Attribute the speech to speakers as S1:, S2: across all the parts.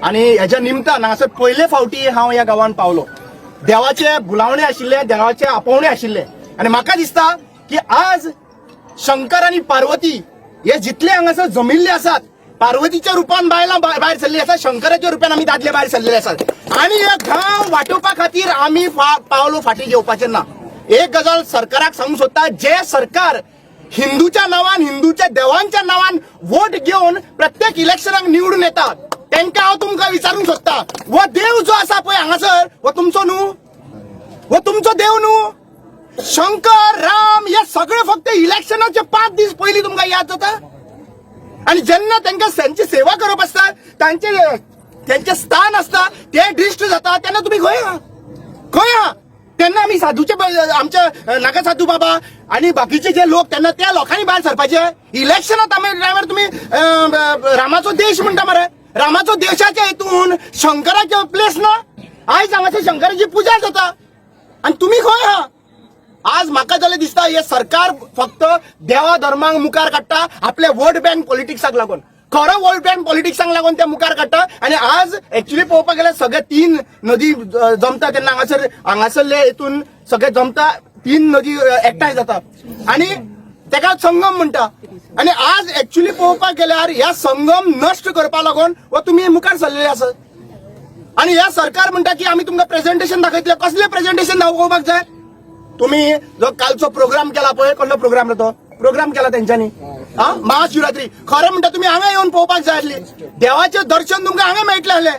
S1: आणि ह्याच्या निमतान हांगासर पयले फावटी हांव ह्या गांवांत पावलो. देवाचे बुलावणे आशिल्ले, देवाचे आपोवणे आशिल्ले आणि म्हाका दिसता की आज शंकर आणि पार्वती हे जितले हांगासर जमिल्ले आसात, पार्वतीच्या रुपान बायलां भायर सरलेली आसात, शंकराच्या रुपान आमी दादले भायर सरलेले आसात. आणि हे गांव वाटोवपा खातीर आमी पावलो फाटीं घेवपाचें ना. एक गजाल सरकाराक सांगूंक सोदता, जे सरकार हिंदूच्या नांवान, हिंदूच्या देवांच्या नांवान वोट घेवन प्रत्येक इलेक्शनाक निवडून येतात, तांकां हांव तुमकां विचारूंक सोदता, हो देव जो आसा पळय हांगासर, हो तुमचो न्हू? हो तुमचो देव न्हू? शंकर, राम हे सगळे फक्त इलेक्शनाचे 5 दीस पयलीं तुमकां याद जाता. आणि जेन्ना तांकां त्यांची सेवा करप आसता, त्यांचे स्थान असता, ते ड्रिश्ट जाता, तेन्ना तुमी खंय आहा? तेन्ना आमी साधूचे आमचे नाका साधू बाबा आणि बाकीचे जे लोक, त्यांना त्या लोकांनी भायर सरपाचे. इलेक्शनात आमी ड्रायव्हर तुम्ही रामाचो देश म्हणटा मरे. रामाचो देशाच्या हेतून शंकराचे प्लेस ना. आयज हांगासर शंकराची पुजा जाता आणि तुम्ही खंय आहा? आज म्हाका जाल्यार दिसता हे सरकार फक्त देवा धर्मांक मुखार काडटा, आपले वोट बँक पॉलिटिक्साक लागून. खरो वोट बँक पॉलिटिक्साक लागून ते मुखार काडटा. आणि आज एक्चुअली पळोवपाक गेल्यार सगळे 3 नदी जमता तेन्ना हांगासरले हेतून सगळे जमता, 3 नदी एकठांय जाता आणि तेका संगम म्हणटा. आणि आज एक्चुअली पळोवपाक गेल्यार ह्या संगम नष्ट करपा लागून वा तुमी मुखार सरलेले आसात. आणि ह्या सरकार म्हणटा की आमी तुमकां प्रेझेंटेशन दाखयतले. कसले प्रेझेंटेशन दाखोवपाक जाय? तुम्ही जो कालचो प्रोग्राम केला पळय, कसलो प्रोग्राम तो प्रोग्राम केला त्यांच्यानी, महाशिवरात्री. खरं म्हणटा तुम्ही हांगा येवन पळोवपाक जाय आसली. देवाचें दर्शन तुमकां हांगा मेळटलें आसलें.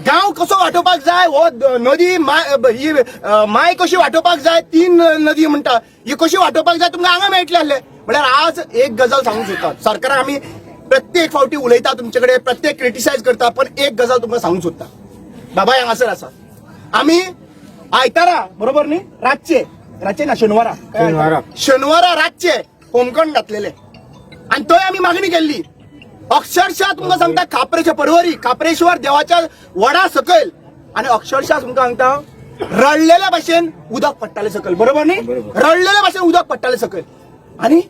S1: गांव कसो वांटोवपाक जाय, हो नदी ही माय कशी वांटोवपाक जाय, 3 नदी म्हणटा ही कशी वांटोवपाक जाय, तुमकां हांगा मेळटलें आसलें. म्हळ्यार आज एक गजाल सांगूंक सोदता, सरकाराक आमी प्रत्येक फावटी उलयता तुमचे कडेन, प्रत्येक क्रिटिसायज करता, पण एक गजाल तुमकां सांगूंक सोदता. बाबा हांगासर आसा, आमी आयतारा बरोबर न्ही, रातचे ना शेनवारा रातचे होमखंड घातलेले आणि थंय आमी मागणी केल्ली. अक्षरशः तुमकां सांगता, खापरेच्या परवरी, खापरेश्वर देवाच्या वडा सकयल, आणि अक्षरशः तुमकां सांगता रडलेल्या भाशेन उदक पडटाले सकयल, बरोबर न्ही? रडलेल्या भाशेन उदक पडटाले सकयल. आणि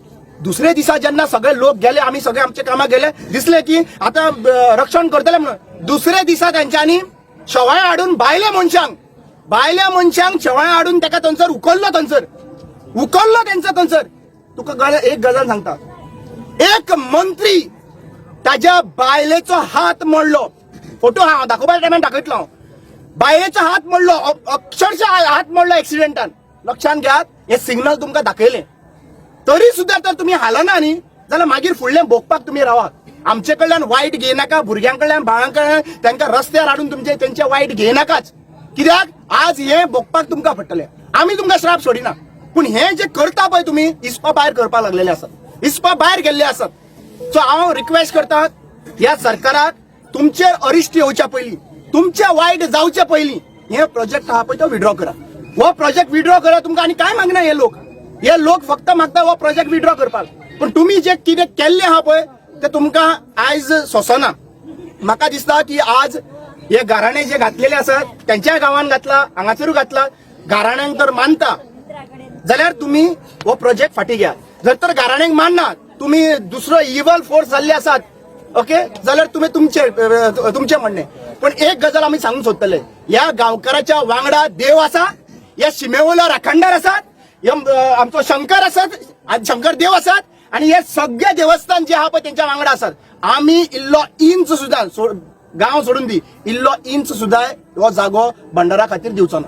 S1: दुसरे दिसा जेन्ना सगळे लोक गेले, आमी सगळे आमच्या कामाक गेले, दिसले की आता रक्षण करतले म्हणून. दुसरे दिसा त्यांच्यानी शेवाळे हाडून भायल्या मनशांक शेवाळे हाडून ताका थंयसर उखल्लो त्यांचा थंयसर. तुका एक गजाल सांगता, एक मंत्री ताज्या बायलेचो हात मोडलो. फोटो हांव दाखोवपाच्या टायमार दाखयतलो. बायलेचो हात मोडलो, अक्षरशः हात मोडलो एक्सिडेंटान. लक्षात घेयात, हे सिग्नल तुमकां दाखयले तरी सुद्धा तर तुम्ही हालना न्ही, जाल्यार मागीर फुडलें भोगपाक तुम्ही रावात. आमचे कडल्यान वायट घेयनाका, भुरग्यांकडल्यान बाळांकडल्यान तांकां रस्त्यार हाडून तेंचे वायट घेयनाकाच. कित्याक आज हे भोगपाक तुमकां पडटलें. आमी तुमकां श्राप सोडिना, पूण हे जे करता पळय तुमी, इस्पा भायर करपाक लागलेले आसात, इस्पा भायर गेल्ले आसात. सो हांव रिक्वेस्ट करता ह्या सरकाराक, तुमचेर अरिश्ट येवच्या पयलीं, तुमचे वायट जावचे पयलीं हे प्रोजेक्ट आहा पळय तो विड्रॉ करा. हो प्रोजेक्ट विड्रॉ करा. तुमकां आनी काय मागना. हे लोक फक्त मागता हो प्रोजेक्ट विड्रॉ करपाक. पण तुम्ही जे कितें केल्लें आहा पळय ते तुमकां आयज सोंसना. म्हाका दिसता की आज हे गाराणे जे घातलेले आसात, त्यांच्या गांवांत घातला, हांगासरूय घातला, गाराण्यांक तर मानता जाल्यार तुम्ही हो प्रोजेक्ट फाटी घ्या. जर तर गाराण्यांक मानना, तुम्ही दुसरो इव्हल फोर्स जाल्ले आसात, ओके, जाल्यार तुम्ही तुमचे म्हणणे. पण एक गजाल आमी सांगूंक सोदतले, ह्या गांवकाराच्या वांगडा देव आसा, ह्या शिमेवयलो राखणदार आसात, आमचो शंकर आसात, शंकर देव आसात, आणि हे सगळे देवस्थान जे आहा पळय त्यांच्या वांगडा आसात. आमी इल्लो इंच सुद्धा गांव सोडून दी, इल्लो इंच सुद्धा हो जागो भंडारा खातीर दिवचो ना.